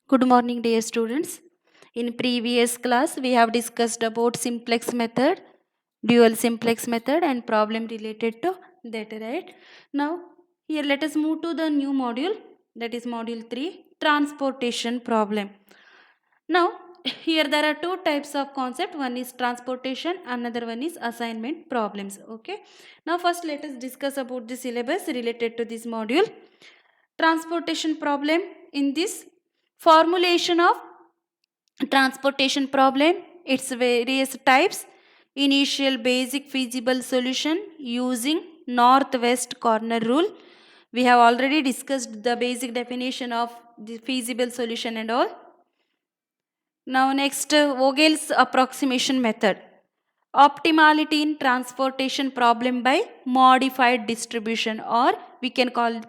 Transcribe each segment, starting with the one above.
Good morning, dear students. In previous class, we have discussed about simplex method, dual simplex method, and problem related to that, right? Now, here let us move to the new module, that is module 3, transportation problem. Now, here there are two types of concept. One is transportation, another one is assignment problems. Okay. Now, first let us discuss about the syllabus related to this module. Transportation problem. In this formulation of transportation problem, its various types. Initial basic feasible solution using northwest corner rule. We have already discussed the basic definition of the feasible solution and all. Now next, Vogel's approximation method. Optimality in transportation problem by modified distribution, or we can call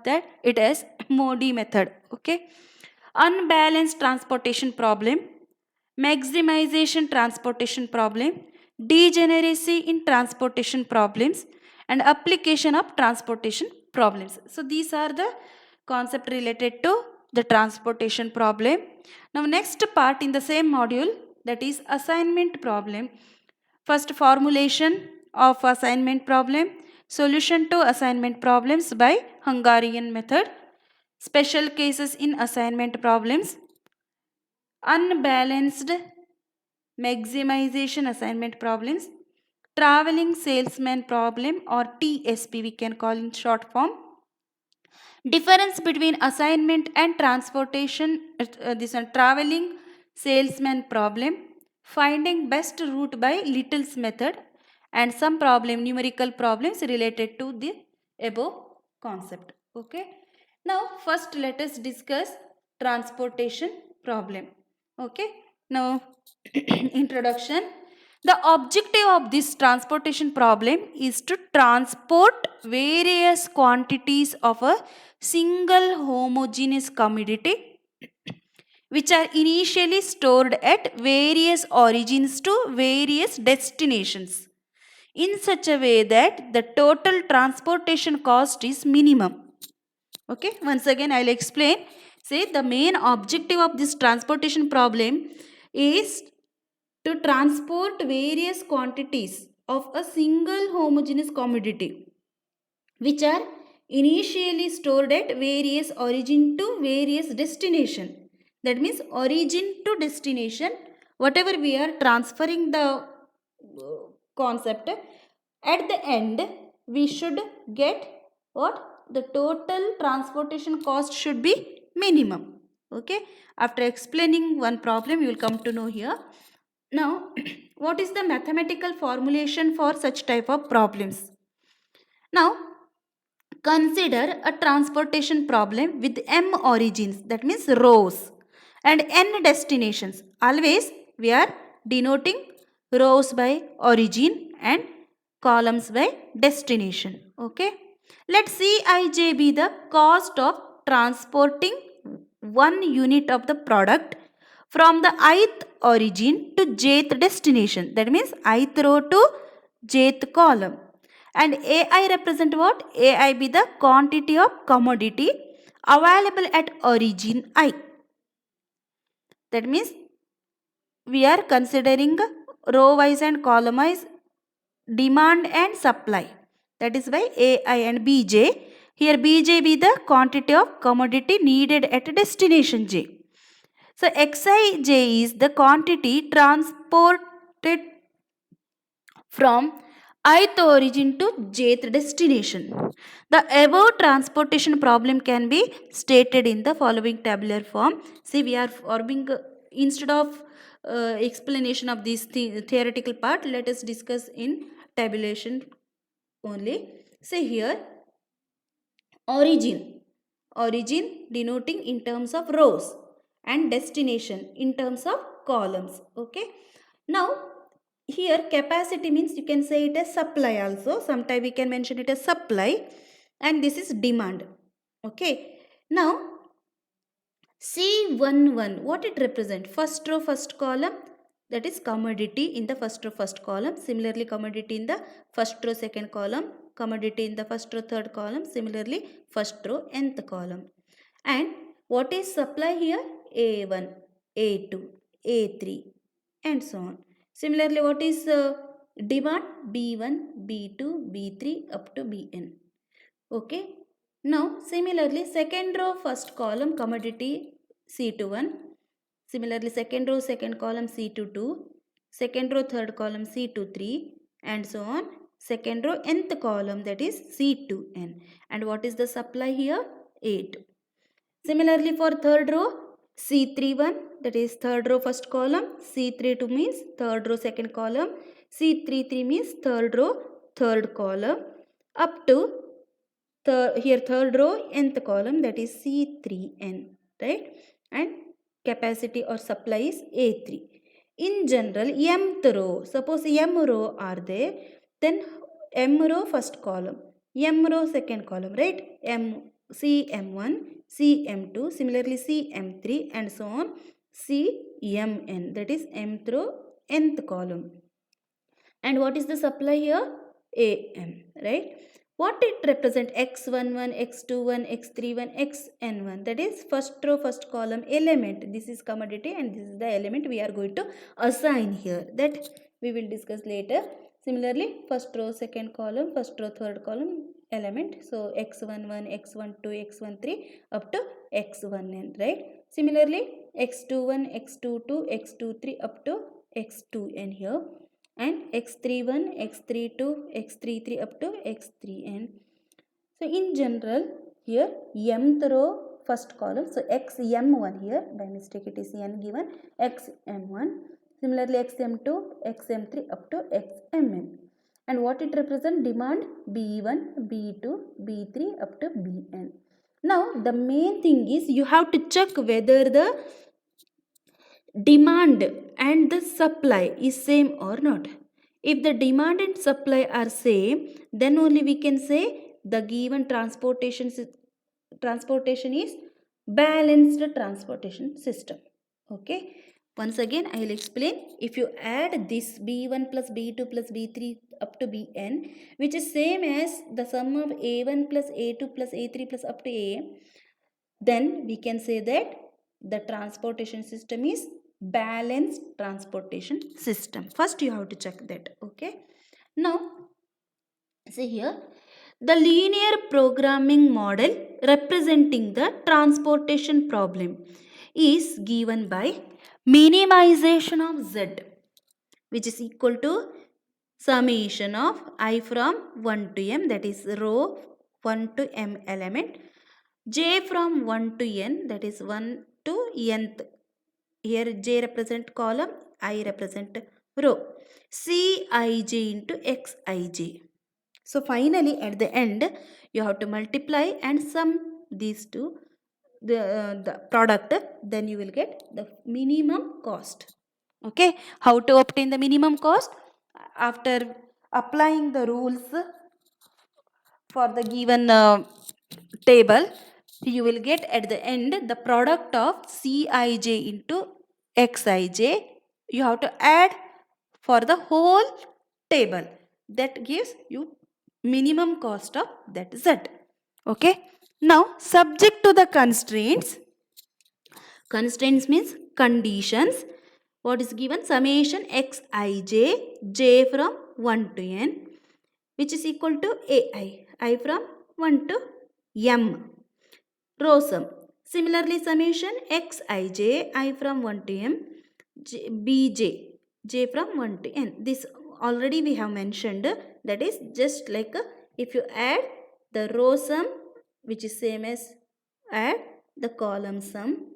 it as MODI method. Okay. Unbalanced transportation problem, maximization transportation problem, degeneracy in transportation problems, and application of transportation problems. So these are the concept related to the transportation problem. Now next part in the same module, that is assignment problem. First, formulation of assignment problem, solution to assignment problems by Hungarian method, special cases in assignment problems, unbalanced maximization assignment problems, traveling salesman problem, or TSP we can call in short form, difference between assignment and transportation, this one traveling salesman problem, finding best route by Little's method, and some problem numerical problems related to the above concept. Okay. Now first let us discuss transportation problem. Okay. Now introduction. The objective of this transportation problem is to transport various quantities of a single homogeneous commodity which are initially stored at various origins to various destinations in such a way that the total transportation cost is minimum. Okay, once again I'll explain. Say the main objective of this transportation problem is to transport various quantities of a single homogeneous commodity which are initially stored at various origin to various destination. That means origin to destination, whatever we are transferring the concept, at the end we should get what? The total transportation cost should be minimum. Okay. After explaining one problem, you will come to know here. Now, what is the mathematical formulation for such type of problems? Now, consider a transportation problem with m origins, that means rows, and n destinations. Always we are denoting rows by origin and columns by destination. Okay. Let Cij be the cost of transporting one unit of the product from the ith origin to jth destination. That means ith row to jth column. And Ai represent what? Ai be the quantity of commodity available at origin I. That means we are considering row wise and column wise demand and supply. That is why Ai and Bj. Here Bj be the quantity of commodity needed at destination J. So Xij is the quantity transported from ith origin to jth destination. The above transportation problem can be stated in the following tabular form. See, we are forming, instead of explanation of this theoretical part, let us discuss in tabulation only. Say here, origin denoting in terms of rows and destination in terms of columns. Okay. Now here capacity means you can say it as supply also. Sometimes we can mention it as supply, and this is demand. Okay. Now C11, what it represent? First row, first column, that is commodity in the first row, first column. Similarly, commodity in the first row, second column. Commodity in the first row, third column. Similarly, first row, nth column. And what is supply here? A1, A2, A3 and so on. Similarly, what is demand? B1, B2, B3 up to Bn. Okay. Now, similarly, second row, first column, commodity C21. Similarly, second row, second column C22. Second row, third column C23 and so on. Second row, nth column, that is C2n. And what is the supply here? 8. Similarly, for third row, C31, that is third row first column, C32 means third row second column, C33 means third row third column, up to here third row nth column, that is C3n, right? And capacity or supply is A3. In general, mth row, suppose m row are there, then m row first column, m row second column, right? Cm1, Cm2, similarly Cm3 and so on, Cmn, that is mth row nth column. And what is the supply here? Am, right? What it represent? X11, X21, X31, Xn1, that is first row first column element. This is commodity and this is the element we are going to assign here, that we will discuss later. Similarly, first row second column, first row third column element, so X11, X12, X13 up to X1n, right? Similarly, X21, X22, X23 up to X2n here, and X31, X32, X33 up to X3n. So in general, here mth row first column, so xm1 here, by mistake it is n given, xm1, similarly xm2, xm3 up to xmn. And what it represent? Demand b1, b2, b3 up to bn. Now the main thing is you have to check whether the demand and the supply is same or not. If the demand and supply are same, then only we can say the given transportation is balanced transportation system. Okay. Once again, I will explain. If you add this B1 plus B2 plus B3 up to Bn, which is same as the sum of A1 plus A2 plus A3 plus up to A, then we can say that the transportation system is balanced transportation system. First you have to check that. Okay. Now see here, the linear programming model representing the transportation problem is given by minimization of z, which is equal to summation of I from 1 to m, that is row 1 to m element, j from 1 to n, that is 1 to nth. Here j represent column, I represent row. Cij into xij. So finally at the end you have to multiply and sum these two, the product, then you will get the minimum cost. Okay. How to obtain the minimum cost? After applying the rules for the given table, you will get at the end the product of Cij into Xij. You have to add for the whole table. That gives you minimum cost of that Z. Okay. Now, subject to the constraints. Constraints means conditions. What is given? Summation Xij, j from 1 to n, which is equal to ai, I from 1 to m. Row sum. Similarly, summation xij, I from 1 to m, bj, j from 1 to n. This already we have mentioned. That is just like if you add the row sum, which is same as add the column sum,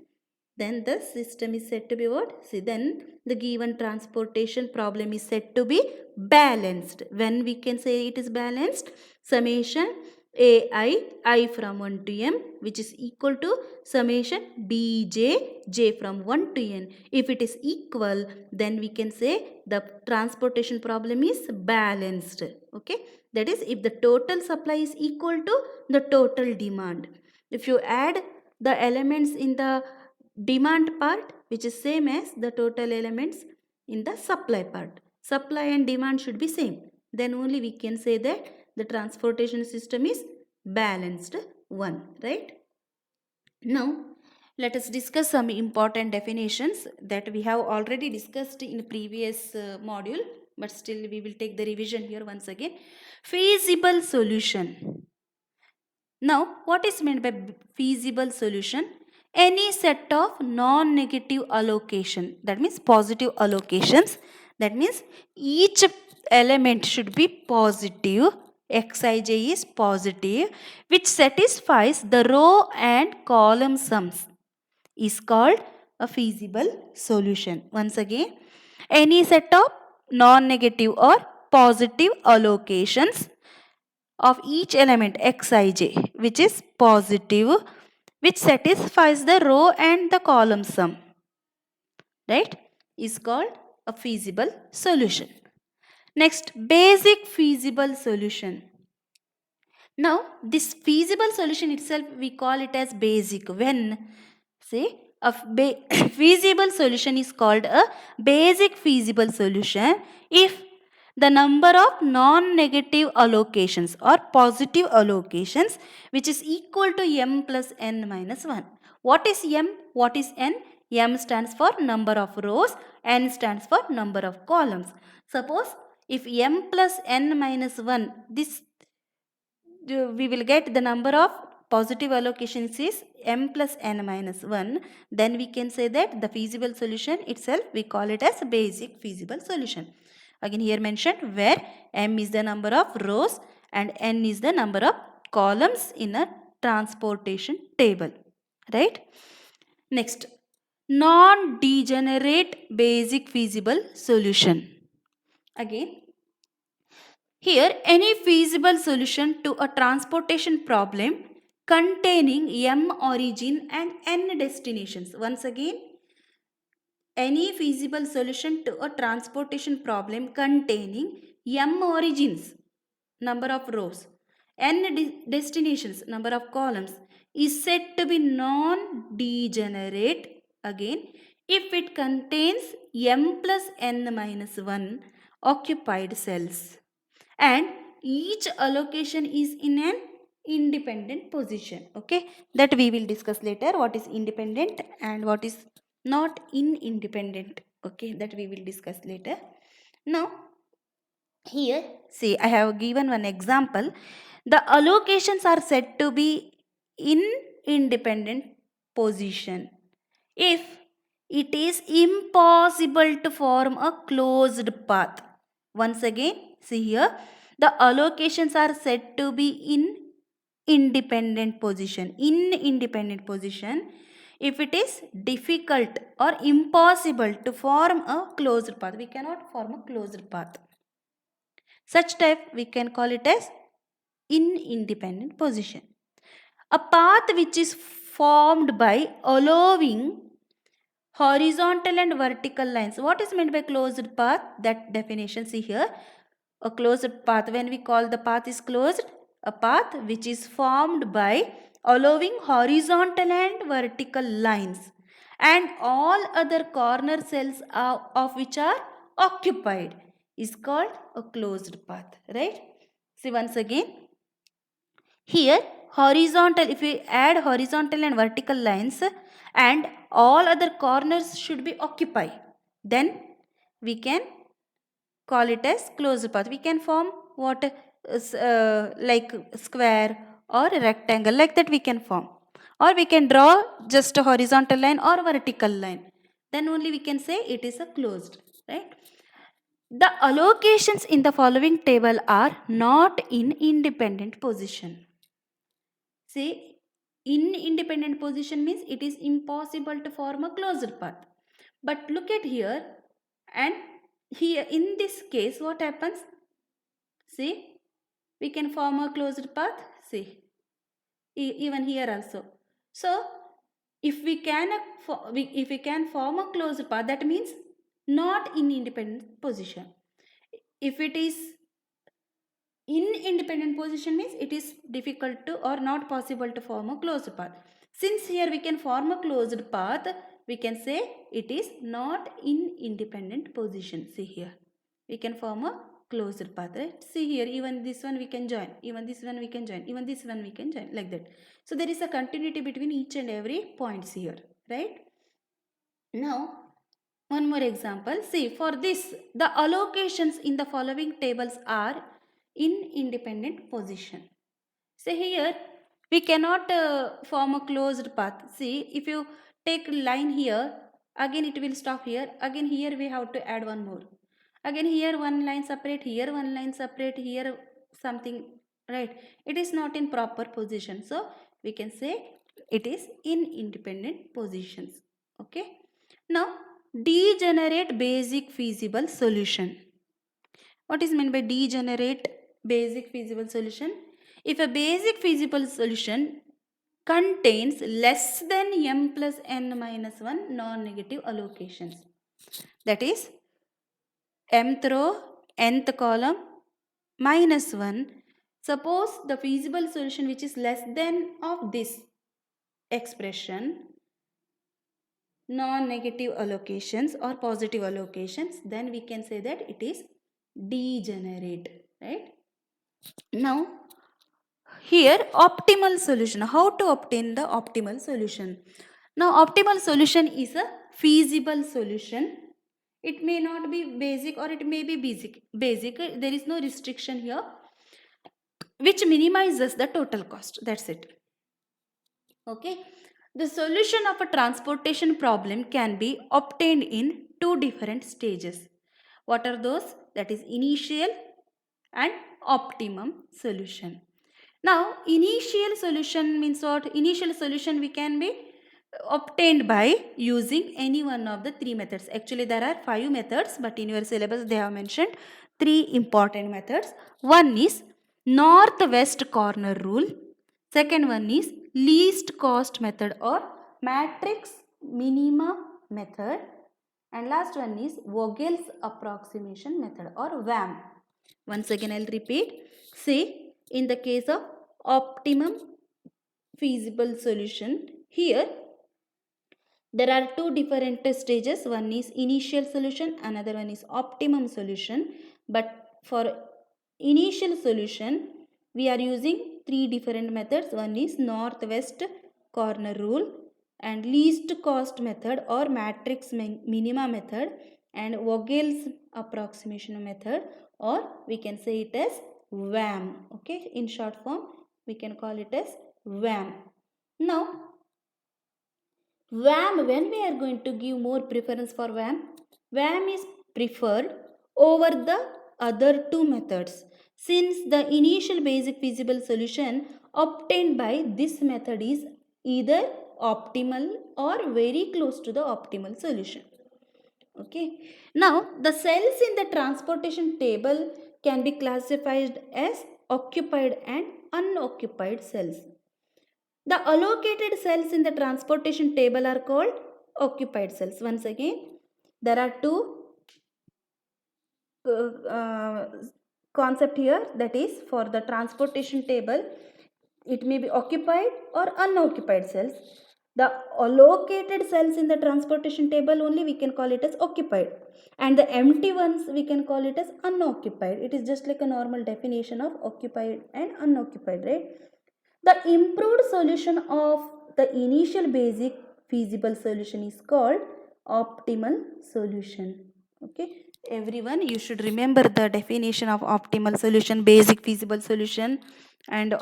then the system is said to be what? See, then the given transportation problem is said to be balanced. When we can say it is balanced? Summation ai, I from 1 to m, which is equal to summation bj, j from 1 to n. If it is equal, then we can say the transportation problem is balanced. Okay. That is, if the total supply is equal to the total demand. If you add the elements in the demand part, which is same as the total elements in the supply part, supply and demand should be same, then only we can say that the transportation system is balanced one, right? Now Let us discuss some important definitions that we have already discussed in previous module, but still we will take the revision here once again. Feasible solution. Now, what is meant by feasible solution? Any set of non-negative allocation, that means positive allocations. That means each element should be positive. Xij is positive, which satisfies the row and column sums, is called a feasible solution. Once again, any set of non-negative or positive allocations of each element xij, which is positive, which satisfies the row and the column sum, right, is called a feasible solution. Next, basic feasible solution. Now, this feasible solution itself, we call it as basic. When, say, a feasible solution is called a basic feasible solution if the number of non-negative allocations or positive allocations which is equal to m plus n minus 1. What is m? What is n? M stands for number of rows, n stands for number of columns. Suppose if m plus n minus 1, this we will get the number of positive allocations is m plus n minus 1, then we can say that the feasible solution itself, we call it as basic feasible solution. Again here mentioned where m is the number of rows and n is the number of columns in a transportation table, right? Next, non-degenerate basic feasible solution. Again, here, any feasible solution to a transportation problem containing m origin and n destinations. Once again, any feasible solution to a transportation problem containing m origins, number of rows, n destinations, number of columns, is said to be non-degenerate, again, if it contains m plus n minus 1 occupied cells and each allocation is in an independent position. Okay, that we will discuss later, what is independent and what is not independent. Okay, that we will discuss later. Now here, see, I have given one example. The allocations are said to be in independent position if it is impossible to form a closed path. Once again, see here, the allocations are said to be in independent position. In independent position, if it is difficult or impossible to form a closed path, we cannot form a closed path. Such type we can call it as in independent position. A path which is formed by allowing horizontal and vertical lines. What is meant by closed path? That definition, see here. A closed path, when we call the path is closed, a path which is formed by allowing horizontal and vertical lines and all other corner cells of which are occupied is called a closed path, right? See once again, here horizontal, if we add horizontal and vertical lines and all other corners should be occupied, then we can call it as closed path. We can form what like square or rectangle, like that we can form, or we can draw just a horizontal line or vertical line, then only we can say it is a closed, right? The allocations in the following table are not in independent position. See, in independent position means it is impossible to form a closed path. But look at here, and here in this case what happens? See, we can form a closed path. See, even here also. So, if we can form a closed path, that means not in independent position. If it is in independent position means it is difficult to or not possible to form a closed path. Since here we can form a closed path, we can say it is not in independent position. See here, we can form a closed path, right? See here, even this one we can join, even this one we can join, even this one we can join, like that. So there is a continuity between each and every points here, right? Now, one more example. See, for this, the allocations in the following tables are in independent position. See here, we cannot form a closed path. See, if you take line here, again it will stop here. Again here we have to add one more. Again here one line separate, here one line separate, here something, right? It is not in proper position. So, we can say it is in independent positions. Okay. Now, degenerate basic feasible solution. What is meant by degenerate basic feasible solution? If a basic feasible solution contains less than m plus n minus 1 non-negative allocations, that is mth row, nth column, minus 1. Suppose the feasible solution which is less than of this expression, non-negative allocations or positive allocations, then we can say that it is degenerate, right? Now, here optimal solution. How to obtain the optimal solution? Now, optimal solution is a feasible solution. It may not be basic or it may be basic. There is no restriction here, which minimizes the total cost. That's it. Okay. The solution of a transportation problem can be obtained in two different stages. What are those? That is initial and optimum solution. Now, initial solution means what? Initial solution we can be obtained by using any one of the three methods. Actually, there are 5 methods, but in your syllabus they have mentioned 3 important methods. One is northwest corner rule. Second one is least cost method or matrix minima method. And last one is Vogel's approximation method or VAM. Once again, I'll repeat. Say, in the case of optimum feasible solution, here there are two different stages. One is initial solution, another one is optimum solution. But for initial solution, we are using three different methods. One is northwest corner rule and least cost method or matrix minima method and Vogel's approximation method, or we can say it as VAM. Okay, in short form we can call it as VAM. Now, VAM, when we are going to give more preference for VAM, VAM is preferred over the other two methods, since the initial basic feasible solution obtained by this method is either optimal or very close to the optimal solution. Okay. Now, the cells in the transportation table can be classified as occupied and unoccupied cells. The allocated cells in the transportation table are called occupied cells. Once again, there are two concept here, that is for the transportation table, it may be occupied or unoccupied cells. The allocated cells in the transportation table only we can call it as occupied, and the empty ones we can call it as unoccupied. It is just like a normal definition of occupied and unoccupied, right? The improved solution of the initial basic feasible solution is called optimal solution. Okay, everyone, you should remember the definition of optimal solution, basic feasible solution, and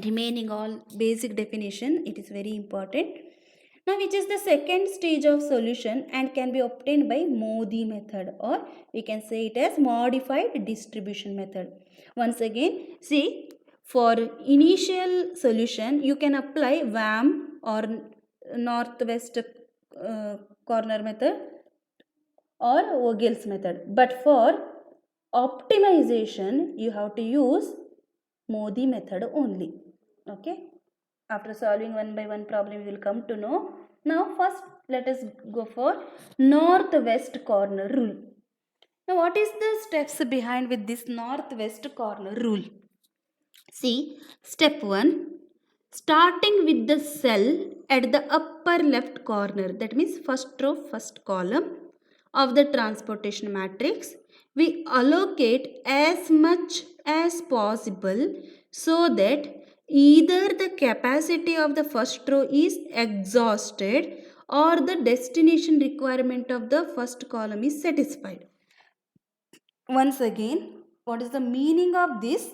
remaining all basic definition. It is very important. Now, which is the second stage of solution and can be obtained by Modi method, or we can say it as modified distribution method. Once again, see, for initial solution, you can apply VAM or northwest corner method or Vogel's method. But for optimization, you have to use Modi method only. Okay. After solving one by one problem, we will come to know. Now, first, let us go for northwest corner rule. Now, what is the steps behind with this northwest corner rule? See, step 1, starting with the cell at the upper left corner, that means first row, first column of the transportation matrix, we allocate as much as possible so that either the capacity of the first row is exhausted or the destination requirement of the first column is satisfied. Once again, what is the meaning of this?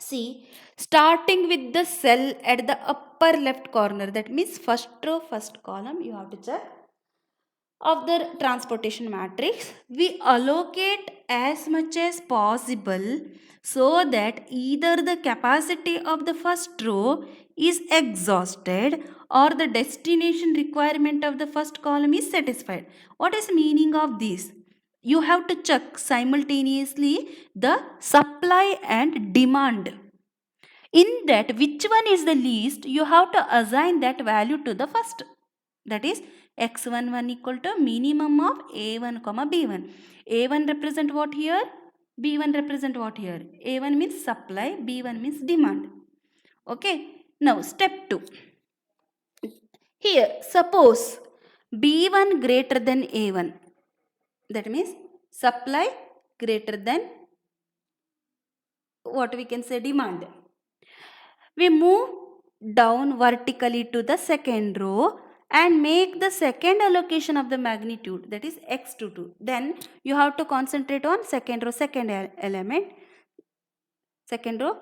See, starting with the cell at the upper left corner, that means first row, first column, you have to check of the transportation matrix, we allocate as much as possible so that either the capacity of the first row is exhausted or the destination requirement of the first column is satisfied. What is meaning of this? You have to check simultaneously the supply and demand. In that, which one is the least, you have to assign that value to the first. That is x11 equal to minimum of a1 comma b1. A1 represent what here? B1 represent what here? A1 means supply, B1 means demand. Okay. Now step 2. Here suppose B1 greater than A1. That means supply greater than what we can say demand. We move down vertically to the second row and make the second allocation of the magnitude, that is x22. Then you have to concentrate on second row, second element, second row.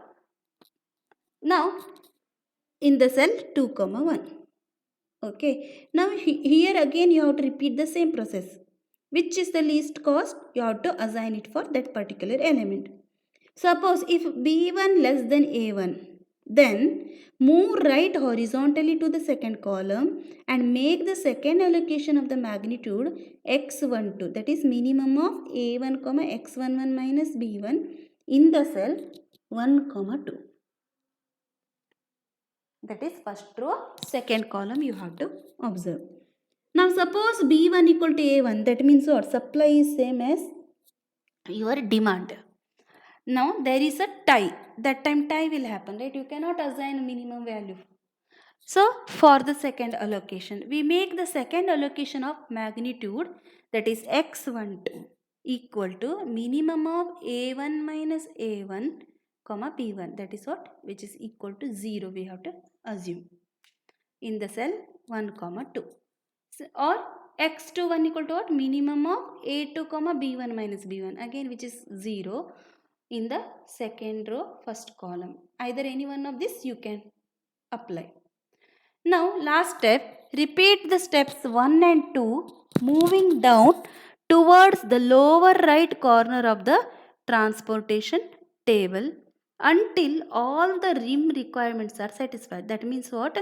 Now in the cell 2 comma 1. Okay. Now here again you have to repeat the same process. Which is the least cost? You have to assign it for that particular element. Suppose if B1 less than A1, then move right horizontally to the second column and make the second allocation of the magnitude x12, that is minimum of A1 comma x11 minus B1 in the cell 1 comma 2. That is first row, second column you have to observe. Now suppose B1 equal to A1, that means what? Supply is same as your demand. Now there is a tie. That time tie will happen, right? You cannot assign minimum value. So for the second allocation, we make the second allocation of magnitude, that is x12 equal to minimum of a1 minus a1 comma p1. That is what? Which is equal to 0 we have to assume in the cell 1 comma 2. So, or x21 equal to what? Minimum of a2 comma b1 minus b1, again which is 0 in the second row, first column. Either any one of this you can apply. Now last step, repeat the steps 1 and 2 moving down towards the lower right corner of the transportation table until all the rim requirements are satisfied. That means what?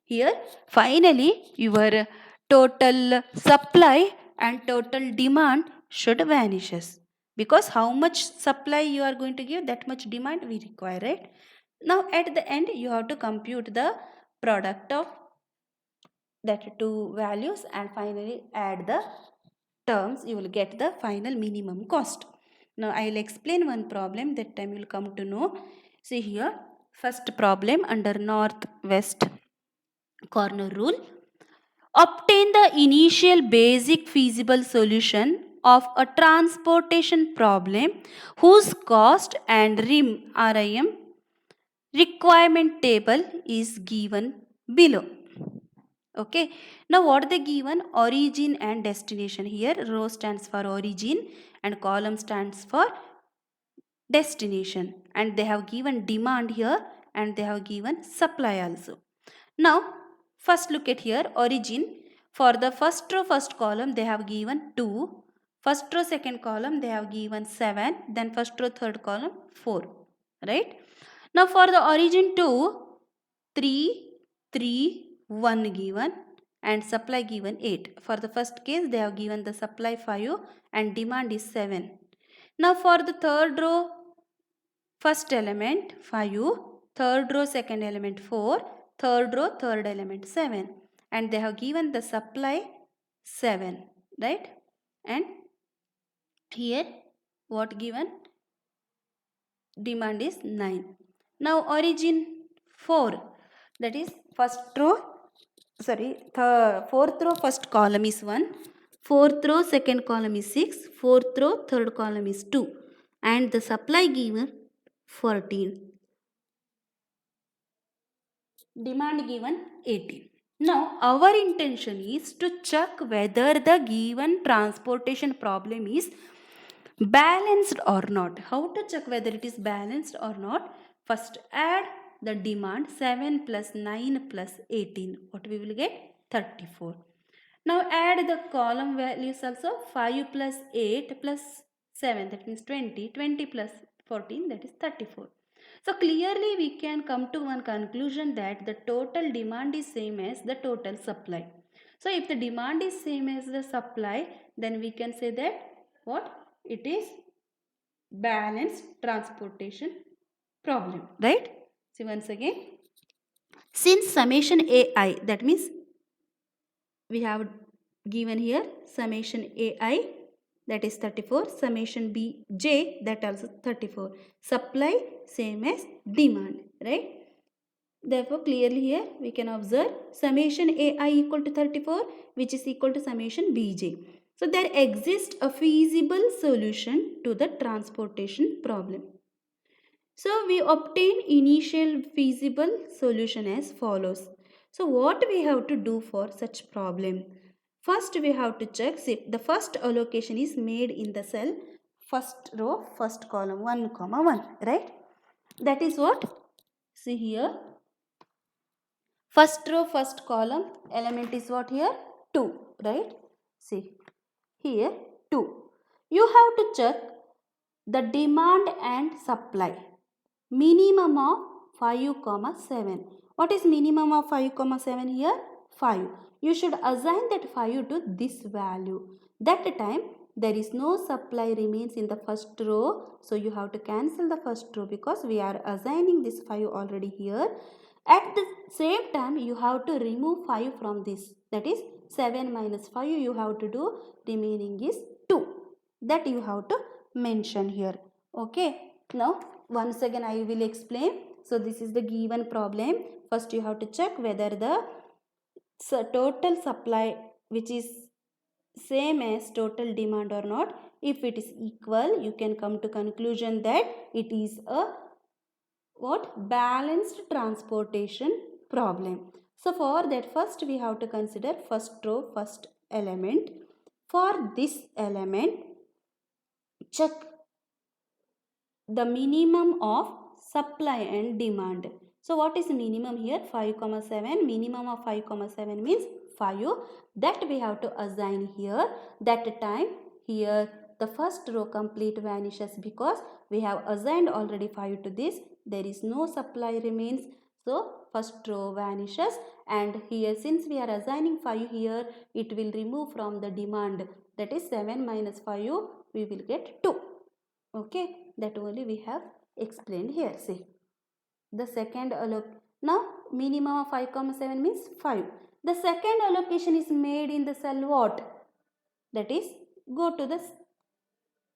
Here finally your total supply and total demand should vanishes, because how much supply you are going to give, that much demand we require, right? Now at the end you have to compute the product of that two values and finally add the terms, you will get the final minimum cost. Now I will explain one problem, that time you will come to know. See here, first problem under northwest corner rule. Obtain the initial basic feasible solution of a transportation problem whose cost and RIM requirement table is given below. Okay. Now what they given? Origin and destination. Here row stands for origin and column stands for destination. And they have given demand here and they have given supply also. Now first look at here origin. For the first row first column they have given 2. First row second column they have given 7. Then first row third column 4. Right. Now for the origin 2, 3, 3, 1 given and supply given 8. For the first case they have given the supply 5 and demand is 7. Now for the third row first element 5, third row second element 4, third row third element 7 and they have given the supply 7, right? And here what given? Demand is 9. Now origin 4, that is first row, sorry, fourth row first column is 1, Fourth row, second column is 6. Fourth row, third column is 2. And the supply given 14. Demand given 18. Now our intention is to check whether the given transportation problem is balanced or not. How to check whether it is balanced or not? First add the demand 7 plus 9 plus 18. What we will get? 34. Now add the column values also. 5 plus 8 plus 7, that means 20. 20 plus 14, that is 34. So clearly we can come to one conclusion that the total demand is same as the total supply. So if the demand is same as the supply, then we can say that what? It is balanced transportation problem, right? See once again, since summation ai, that means we have given here summation ai, that is 34, summation bj, that also 34, supply same as demand, right? Therefore clearly here we can observe summation ai equal to 34, which is equal to summation bj. So there exists a feasible solution to the transportation problem. So we obtain initial feasible solution as follows. So what we have to do for such problem? First we have to check if the first allocation is made in the cell first row, first column, 1, 1, right? That is what? See here. First row, first column, element is what here? 2, right? See here 2. You have to check the demand and supply. Minimum of 5, 7. What is minimum of 5, 7 here? 5. You should assign that 5 to this value. That time there is no supply remains in the first row. So you have to cancel the first row because we are assigning this 5 already here. At the same time you have to remove 5 from this. That is 7 minus 5 you have to do. Remaining is 2. That you have to mention here. Okay. Now once again I will explain. So this is the given problem. First you have to check whether the total supply which is same as total demand or not. If it is equal, you can come to conclusion that it is a what? Balanced transportation problem. So for that first we have to consider first row, first element. For this element, check the minimum of supply and demand. So what is minimum here? 5, 7. Minimum of 5, 7 means 5. That we have to assign here. That time here the first row complete vanishes because we have assigned already 5 to this. There is no supply remains. So first row vanishes, and here since we are assigning 5 here, it will remove from the demand. That is 7 minus 5, we will get 2. Okay, that only we have explained here. See, the second now minimum of 5, 7 means 5. The second allocation is made in the cell what? That is, go to the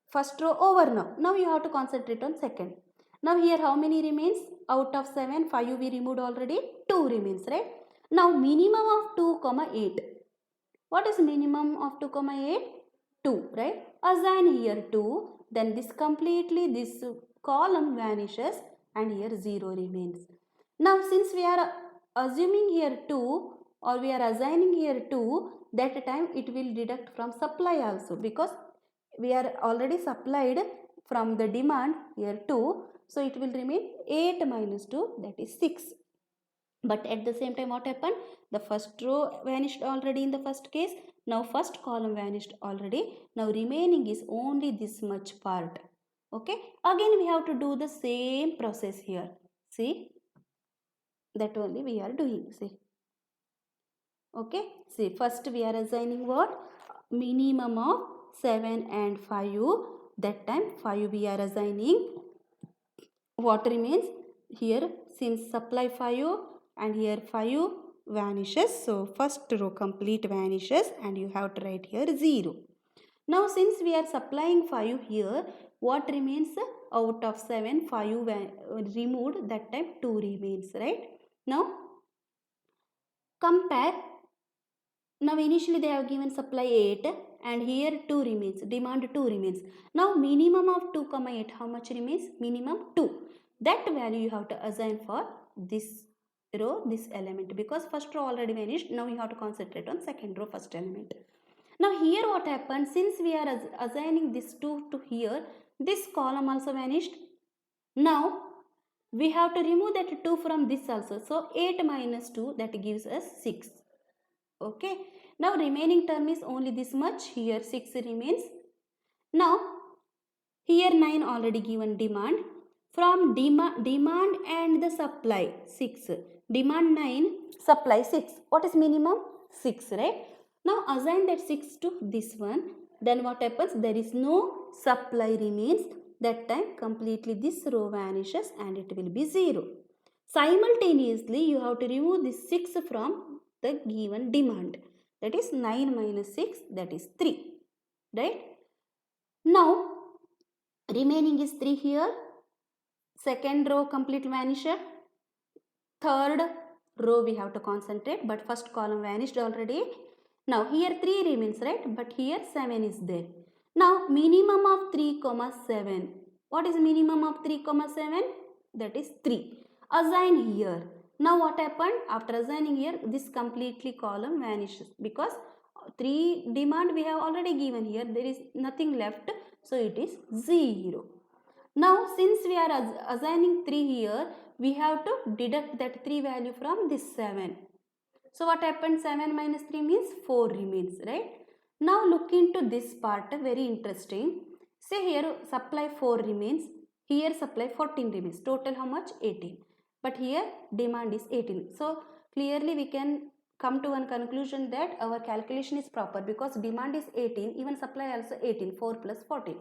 first row over now. Now you have to concentrate on second. Now here how many remains? Out of 7, 5 we removed already, 2 remains, right? Now minimum of 2, 8. What is minimum of 2, 8? 2, right? Assign here 2. Then this completely, this column vanishes and here 0 remains. Now since we are assuming here 2 or we are assigning here 2, that time it will deduct from supply also because we are already supplied from the demand here 2. So it will remain 8 minus 2, that is 6. But at the same time what happened? The first row vanished already in the first case. Now first column vanished already. Now remaining is only this much part. Okay. Again we have to do the same process here. See. That only we are doing. See. Okay. See, first we are assigning what? Minimum of 7 and 5. That time 5 we are assigning. What remains? Here since supply 5 and here 5 vanishes. So first row complete vanishes and you have to write here 0. Now since we are supplying 5 here, what remains? Out of 7, 5 removed, that time 2 remains, right? Now compare. Now initially they have given supply 8 and here 2 remains, demand 2 remains. Now minimum of 2 comma 8, how much remains? Minimum 2. That value you have to assign for this row, this element, because first row already vanished. Now you have to concentrate on second row, first element. Now here what happened, since we are assigning this 2 to here, this column also vanished. Now we have to remove that 2 from this also. So 8 minus 2, that gives us 6. Okay. Now remaining term is only this much. Here 6 remains. Now here 9 already given demand. From demand and the supply 6. Demand 9, supply 6. What is minimum? 6, right? Now assign that 6 to this one. Then what happens? There is no supply remains. That time completely this row vanishes and it will be 0. Simultaneously you have to remove this 6 from the given demand. That is 9 minus 6, that is 3. Right? Now remaining is 3 here. Second row complete vanished. Third row we have to concentrate, but first column vanished already. Now here 3 remains, right? But here 7 is there. Now minimum of 3 comma 7. What is minimum of 3 comma 7? That is 3. Assign here. Now what happened? After assigning here, this completely column vanishes because 3 demand we have already given here. There is nothing left. So it is 0. Now since we are assigning 3 here, we have to deduct that 3 value from this 7. So what happens? 7 minus 3 means 4 remains, right? Now look into this part, very interesting. Say here supply 4 remains, here supply 14 remains. Total how much? 18. But here demand is 18. So clearly we can come to one conclusion that our calculation is proper because demand is 18, even supply also 18, 4 plus 14.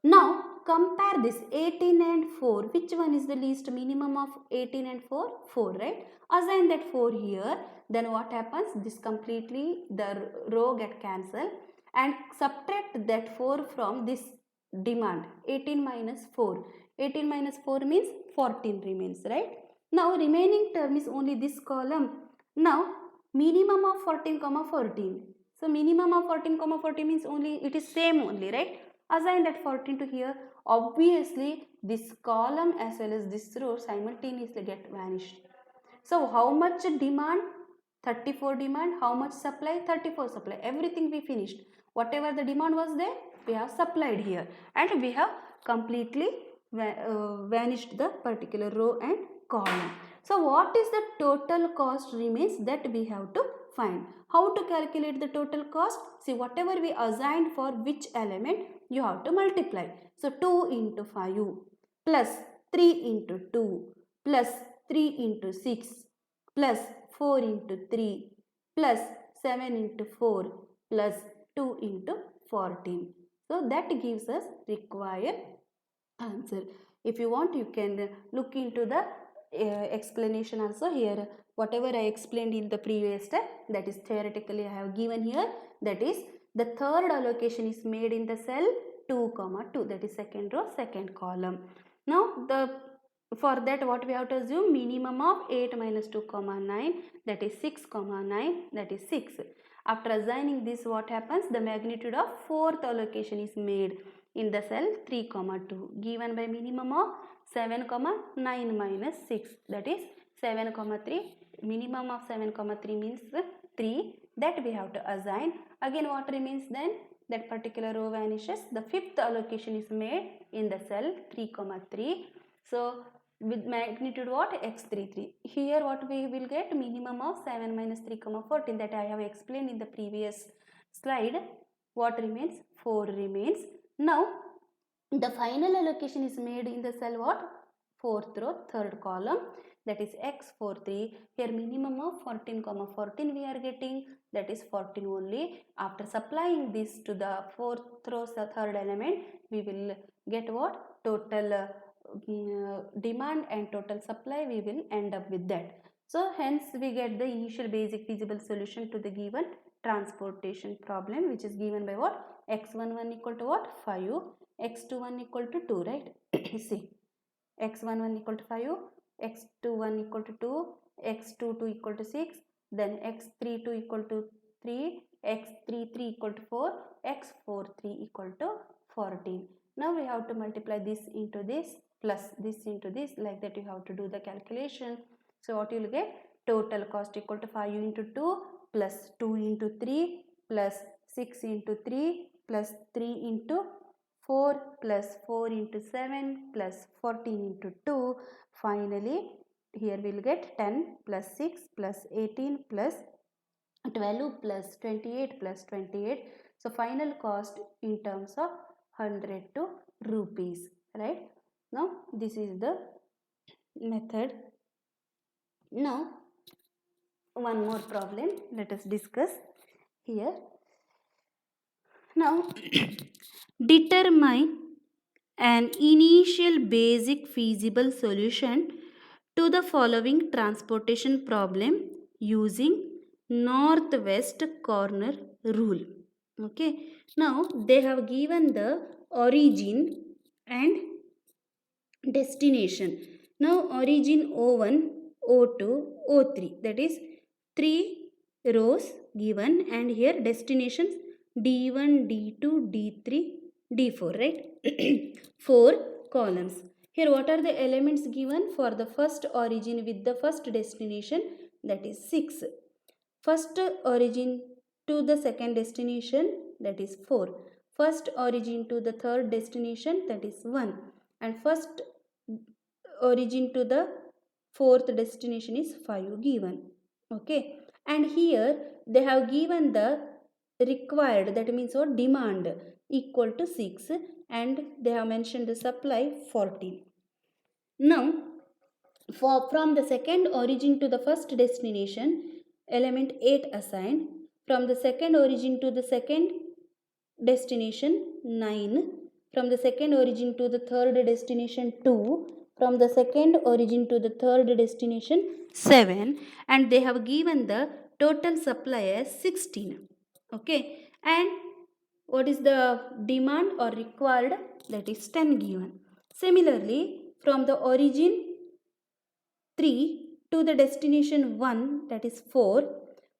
Now compare this 18 and 4. Which one is the least? Minimum of 18 and 4? 4, right? Assign that 4 here. Then what happens? This completely the row get cancelled and subtract that 4 from this demand. 18 minus 4. 18 minus 4 means 14 remains, right? Now remaining term is only this column. Now minimum of 14 comma 14. So minimum of 14 comma 14 means only it is same only, right? Assign that 14 to here. Obviously this column as well as this row simultaneously get vanished. So how much demand? 34 demand. How much supply? 34 supply. Everything we finished. Whatever the demand was there, we have supplied here and we have completely vanished the particular row and column. So what is the total cost remains that we have to find? How to calculate the total cost? See, whatever we assigned for which element, you have to multiply. So 2 into 5 plus 3 into 2 plus 3 into 6 plus 4 into 3 plus 7 into 4 plus 2 into 14. So that gives us required answer. If you want, you can look into the explanation also here. Whatever I explained in the previous step, that is theoretically I have given here. That is the third allocation is made in the cell 2 comma 2, that is second row second column. Now for that what we have to assume? Minimum of 8 minus 2 comma 9, that is 6 comma 9, that is 6. After assigning this, what happens? The magnitude of fourth allocation is made in the cell 3 comma 2 given by minimum of 7 comma 9 minus 6, that is 7 comma 3. Minimum of 7 comma 3 means 3, that we have to assign. Again what remains then? That particular row vanishes. The fifth allocation is made in the cell 3 comma 3. So with magnitude what? X33. Here what we will get? Minimum of 7 minus 3 comma 14, that I have explained in the previous slide. What remains? 4 remains. Now the final allocation is made in the cell what? Fourth row third column, that is X43. Here minimum of 14 comma 14 we are getting, that is 14 only. After supplying this to the fourth row third element, we will get what? Total demand and total supply, we will end up with that. So hence we get the initial basic feasible solution to the given transportation problem, which is given by what? X11 equal to what? 5, X21 equal to 2, right? See, X11 equal to 5, X21 equal to 2, X22 equal to 6, then X32 equal to 3, x33 equal to 4, x43 equal to 14. Now we have to multiply this into this plus this into this, like that you have to do the calculation. So what you will get? Total cost equal to 5 into 2 plus 2 into 3 plus 6 into 3 plus 3 into 4 plus 4 into 7 plus 14 into 2. Finally, here we will get 10 plus 6 plus 18 plus 12 plus 28 plus 28. So final cost in terms of 102 rupees, right? Now this is the method. Now one more problem let us discuss here. Now determine an initial basic feasible solution to the following transportation problem using northwest corner rule. Okay, now they have given the origin and destination. Now origin O1, O2, O3, that is 3 rows given, and here destinations D1, D2, D3, D4, right? 4 columns. Here what are the elements given for the first origin with the first destination, that is 6. First origin to the second destination, that is 4. First origin to the third destination, that is 1. And first origin to the fourth destination is 5 given. Okay, and here they have given the required, that means what, demand equal to 6, and they have mentioned the supply 14. Now from the second origin to the first destination, element 8 assigned. From the second origin to the second destination, 9. From the second origin to the third destination, 2. From the second origin to the third destination, 7. And they have given the total supply as 16. Okay, and what is the demand or required, that is 10 given. Similarly, from the origin 3 to the destination 1, that is 4.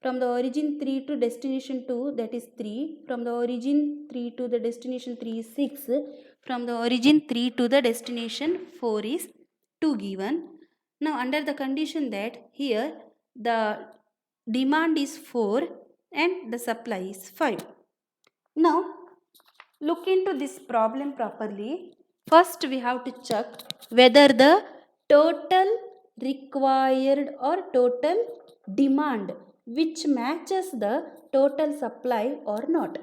From the origin 3 to destination 2, that is 3. From the origin 3 to the destination 3 is 6. From the origin 3 to the destination 4 is 2 given. Now under the condition that here the demand is 4 and the supply is 5. Now look into this problem properly. First we have to check whether the total required or total demand which matches the total supply or not.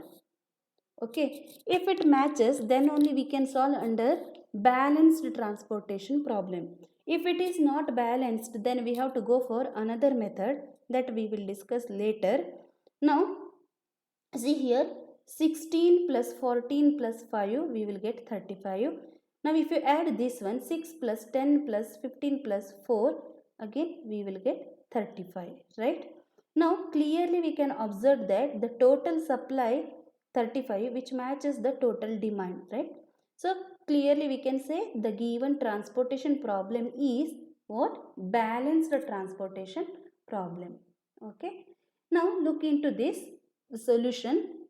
Okay, if it matches, then only we can solve under balanced transportation problem. If it is not balanced, then we have to go for another method that we will discuss later. Now see here, 16 plus 14 plus 5, we will get 35. Now if you add this one, 6 plus 10 plus 15 plus 4, again we will get 35, right? Now clearly we can observe that the total supply 35 which matches the total demand, right? So clearly we can say the given transportation problem is what? Balanced transportation problem. Okay. Now look into this solution.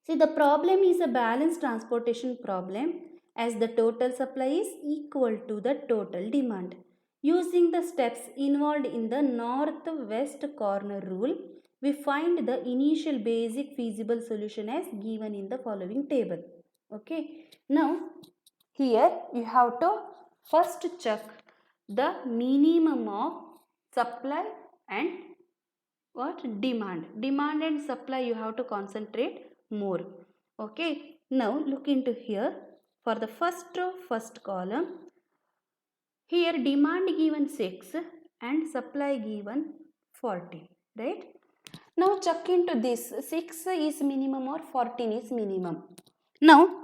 See, the problem is a balanced transportation problem as the total supply is equal to the total demand. Using the steps involved in the northwest corner rule, we find the initial basic feasible solution as given in the following table. Okay. Now, here you have to first check the minimum of supply and what? Demand. Demand and supply you have to concentrate more. Okay. Now look into here. For the first row, first column, here demand given 6 and supply given 14, right? Now check into this, 6 is minimum or 14 is minimum. Now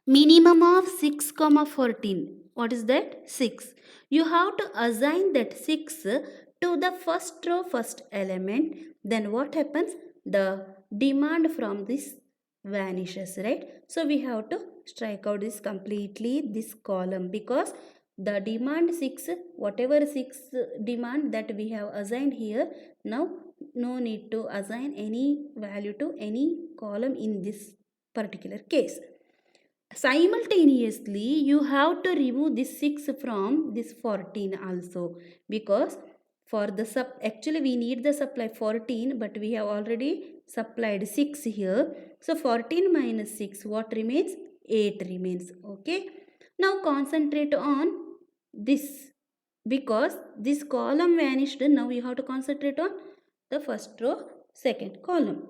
minimum of 6 comma 14, what is that? 6. You have to assign that 6 to the first row first element, then what happens? The demand from this vanishes, right? So we have to strike out this completely, this column, because the demand 6, whatever 6 demand that we have assigned here, now no need to assign any value to any column in this particular case. Simultaneously you have to remove this 6 from this 14 also, because for the actually we need the supply 14, but we have already supplied 6 here. So 14 minus 6, what remains? 8 remains. Okay, now concentrate on this, because this column vanished. Now you have to concentrate on the first row, second column.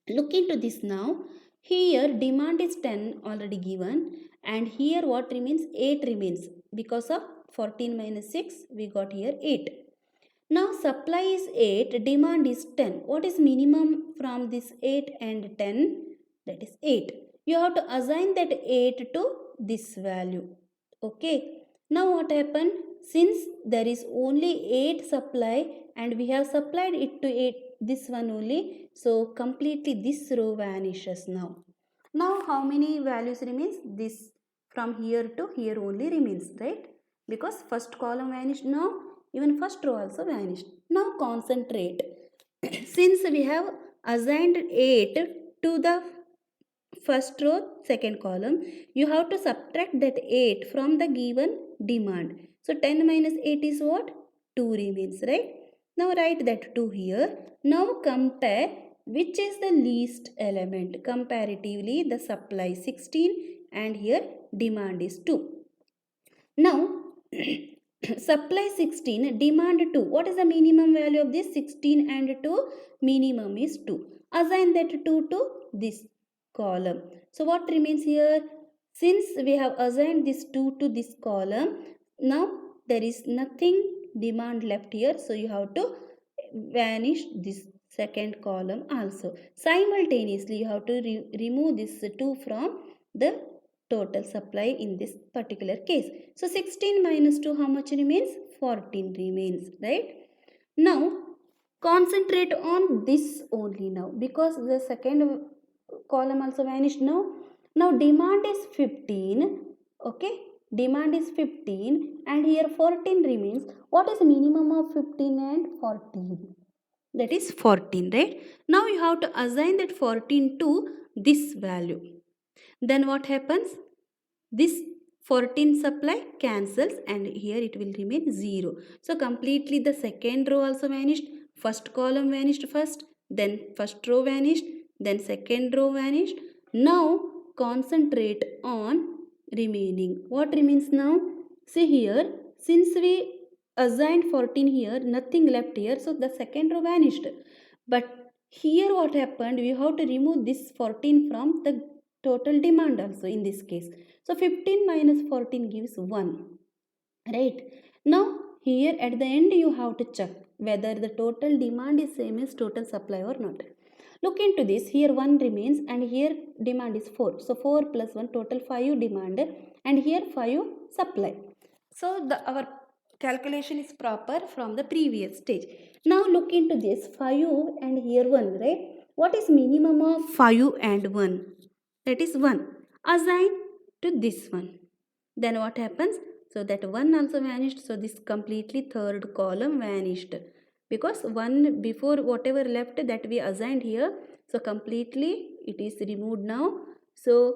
Look into this now. Here demand is 10 already given, and here what remains? 8 remains, because of 14 minus 6 we got here 8. Now supply is 8, demand is 10. What is minimum from this 8 and 10? That is 8. You have to assign that 8 to this value. Okay, now what happened? Since there is only 8 supply and we have supplied it to 8, this one only, so completely this row vanishes now. Now how many values remains? This from here to here only remains, right? Because first column vanished, now even first row also vanished. Now concentrate. Since we have assigned 8 to the first row, second column, you have to subtract that 8 from the given demand. So 10 minus 8 is what? 2 remains, right? Now write that 2 here. Now compare which is the least element. Comparatively, the supply 16 and here demand is 2. Now supply 16, demand 2. What is the minimum value of this? 16 and 2, minimum is 2. Assign that 2 to this column. So what remains here? Since we have assigned this 2 to this column, now there is nothing demand left here, so you have to vanish this second column also. Simultaneously you have to remove this 2 from the total supply in this particular case. So 16 minus 2, how much remains? 14 remains, right? Now concentrate on this only now, because the second column also vanished now. Now demand is 15. Okay, demand is 15 and here 14 remains. What is minimum of 15 and 14? That is 14, right? Now you have to assign that 14 to this value. Then what happens? This 14 supply cancels and here it will remain 0. So completely the second row also vanished. First column vanished first, then first row vanished, then second row vanished. Now concentrate on remaining. What remains now? See here, since we assigned 14 here, nothing left here, so the second row vanished. But here what happened? We have to remove this 14 from the total demand also in this case. So 15 minus 14 gives 1. Right? Now here at the end you have to check whether the total demand is same as total supply or not. Look into this. Here 1 remains and here demand is 4. So 4 plus 1, total 5 demand, and here 5 supply. So our calculation is proper from the previous stage. Now look into this 5 and here 1, right? What is minimum of 5 and 1? That is 1. Assign to this one. Then what happens? So that 1 also vanished. So this completely third column vanished, because 1 before whatever left that we assigned here, so completely it is removed now. So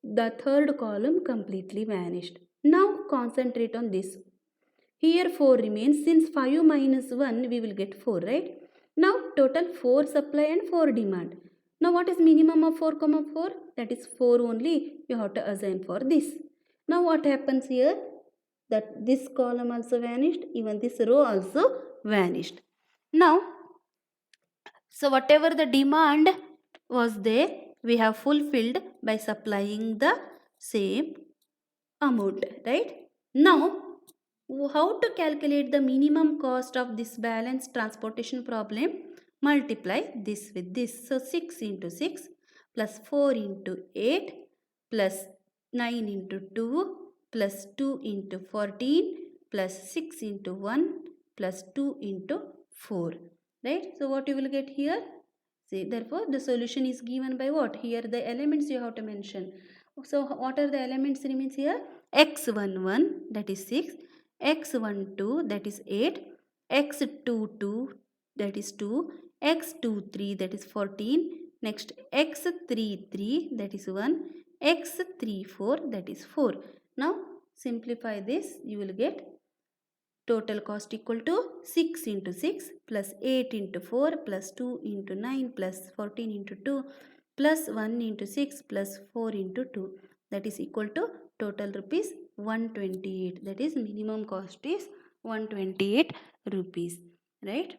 the third column completely vanished. Now concentrate on this. Here 4 remains. Since 5 minus 1 we will get 4, right? Now total 4 supply and 4 demand. Now what is minimum of 4 comma 4? That is 4 only. You have to assign for this. Now what happens here? That this column also vanished, even this row also vanished. Now, so whatever the demand was there, we have fulfilled by supplying the same amount, right? Now, how to calculate the minimum cost of this balanced transportation problem? Multiply this with this. So 6 into 6 plus 4 into 8 plus 9 into 2 plus 2 into 14 plus 6 into 1 plus 2 into 4. Right? So what you will get here? See, therefore the solution is given by what? Here the elements you have to mention. So what are the elements remains here? X11, that is 6, X12, that is 8, X22, that is 2, x 2 3 that is 14, next x 3 3 that is 1, x 3 4 that is 4. Now simplify this, you will get total cost equal to 6 into 6 plus 8 into 4 plus 2 into 9 plus 14 into 2 plus 1 into 6 plus 4 into 2, that is equal to total rupees 128. That is minimum cost is 128 rupees, right?